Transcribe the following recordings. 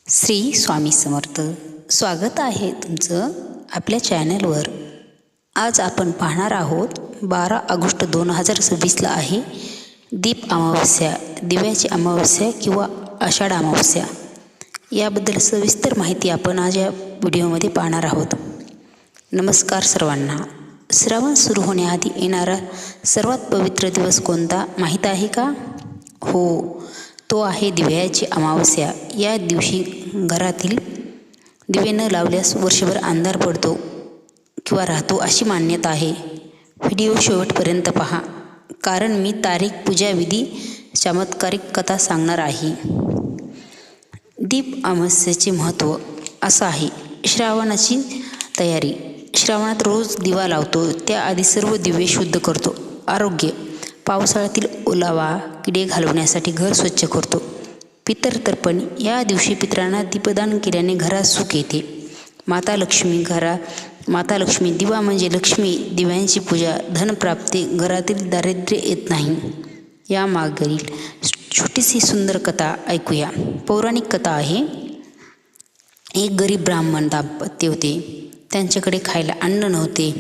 श्री स्वामी समर्थ. स्वागत आहे तुमचं आपल्या चॅनलवर. आज आपण पाहणार आहोत 12 ऑगस्ट 2026ला आहे दीप अमावस्या, दिव्याची अमावस्या किंवा आषाढ अमावस्या. याबद्दल सविस्तर माहिती आपण आज या व्हिडिओमध्ये पाहणार आहोत. नमस्कार सर्वांना. श्रावण सुरू होण्याआधी येणारा सर्वात पवित्र दिवस कोणता माहीत आहे का? हो, तो आहे दिव्याची अमावस्या. या दिवशी घरातील दिवे न लावल्यास वर्षभर अंधार पडतो किंवा राहतो अशी मान्यता आहे. व्हिडिओ शेवटपर्यंत पहा, कारण मी तारीख, पूजाविधी, चमत्कारिक कथा सांगणार आहे. दीप अमावस्येचे महत्त्व असं आहे. श्रावणाची तयारी. श्रावणात रोज दिवा लावतो, त्याआधी सर्व दिवे शुद्ध करतो. आरोग्य. पावसाळ्यातील ओलावा, किडे घालवण्यासाठी घर स्वच्छ करतो. पितृतर्पण. या दिवशी पितरांना दीपदान केल्याने घरात सुख येते. माता लक्ष्मी. दिवा म्हणजे लक्ष्मी. दिव्यांची पूजा, धनप्राप्ती, घरातील दारिद्र्य येत नाही. या मागील छोटीशी सुंदर कथा ऐकूया. पौराणिक कथा आहे. एक गरीब ब्राह्मण दाम्पत्य होते. त्यांच्याकडे खायला अन्न नव्हते.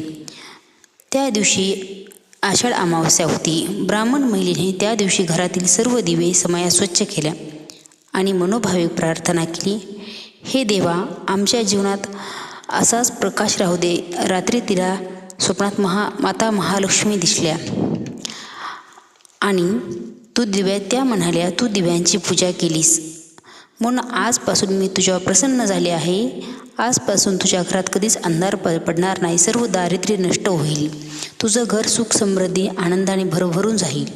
त्या दिवशी आषाढ अमावस्या होती. ब्राह्मण महिलेने त्या दिवशी घरातील सर्व दिवे समया स्वच्छ केल्या आणि मनोभावे प्रार्थना केली. हे देवा, आमच्या जीवनात असाच प्रकाश राहू दे. रात्री तिला स्वप्नात माता महालक्ष्मी दिसल्या आणि त्या म्हणाल्या, तू दिव्यांची पूजा केलीस म्हणून आजपासून मी तुझ्यावर प्रसन्न झाले आहे. आजपासून तुझ्या घरात कधीच अंधार पडणार नाही. सर्व दारिद्र्य नष्ट होईल. तुझं घर सुख, समृद्धी, आनंदाने भरभरून जाईल.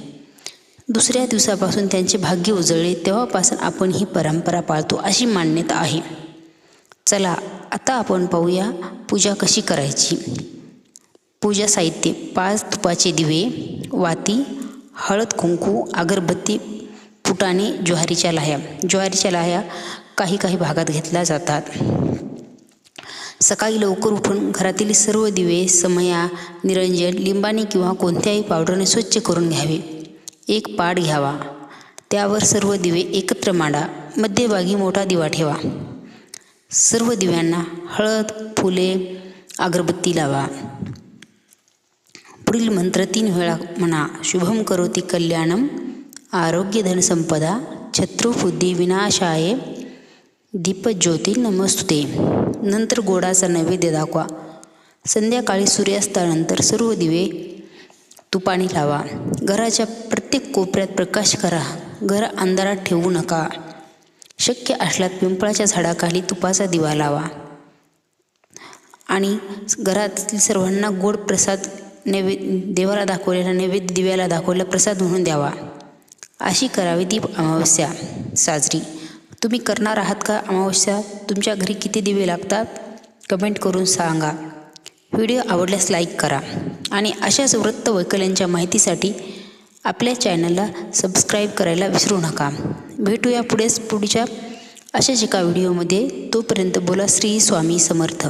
दुसऱ्या दिवसापासून त्यांचे भाग्य उजळले. तेव्हापासून आपण ही परंपरा पाळतो अशी मान्यता आहे. चला आता आपण पाहूया पूजा कशी करायची. पूजा साहित्य: 5 तुपाचे दिवे, वाती, हळद, कुंकू, अगरबत्ती, फुटाणे, ज्वारीच्या लाह्या काही भागात घेतल्या जातात. सकाळी लवकर उठून घरातील सर्व दिवे समया, निरंजन, लिंबाने किंवा कोणत्याही पावडरने स्वच्छ करून घ्यावे. एक पाट घ्यावा, त्यावर सर्व दिवे एकत्र मांडा. मध्यभागी मोठा दिवा ठेवा. सर्व दिव्यांना हळद, फुले, अगरबत्ती लावा. पुढील मंत्र 3 वेळा म्हणा. शुभम करोति कल्याणम, आरोग्य धनसंपदा, शत्रुबुद्धी विनाशाय, दीपज्योती नमस्तुते. नंतर गोडाचा नैवेद्य दाखवा. संध्याकाळी सूर्यास्तानंतर सर्व दिवे तुपाने लावा. घराच्या प्रत्येक कोपऱ्यात प्रकाश करा. घर अंधारात ठेवू नका. शक्य असल्यास पिंपळाच्या झाडाखाली तुपाचा दिवा लावा आणि घरातील सर्वांना गोड प्रसाद देवाला दाखवलेला नैवेद्य दिव्याला दाखवलेला प्रसाद म्हणून द्यावा. अशी करावी दीप अमावस्या साजरी. तुम्ही करणार आहात का अमावस्या? तुमच्या घरी किती दिवे लागतात? कमेंट करून सांगा. व्हिडिओ आवडल्यास लाईक करा आणि अशाच वृत्त वैकल्यांच्या माहितीसाठी आपल्या चॅनलला सबस्क्राईब करायला विसरू नका. भेटूया पुढच्या अशाच एका व्हिडिओमध्ये. तोपर्यंत बोला श्री स्वामी समर्थ.